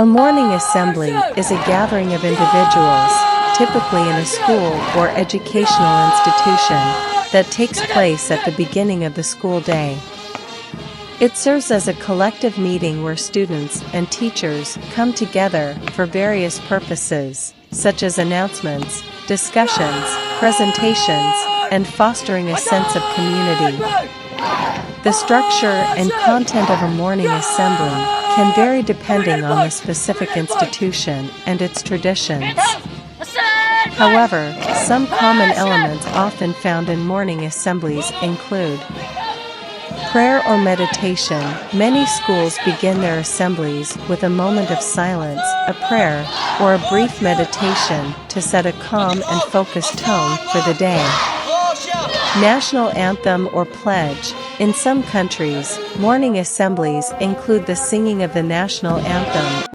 A morning assembly is a gathering of individuals, typically in a school or educational institution, that takes place at the beginning of the school day. It serves as a collective meeting where students and teachers come together for various purposes, such as announcements, discussions, presentations, and fostering a sense of community. The structure and content of a morning assembly can vary depending on the specific institution and its traditions. However, some common elements often found in morning assemblies include prayer or meditation. Many schools begin their assemblies with a moment of silence, a prayer, or a brief meditation to set a calm and focused tone for the day. National anthem or pledge. In some countries, morning assemblies include the singing of the national anthem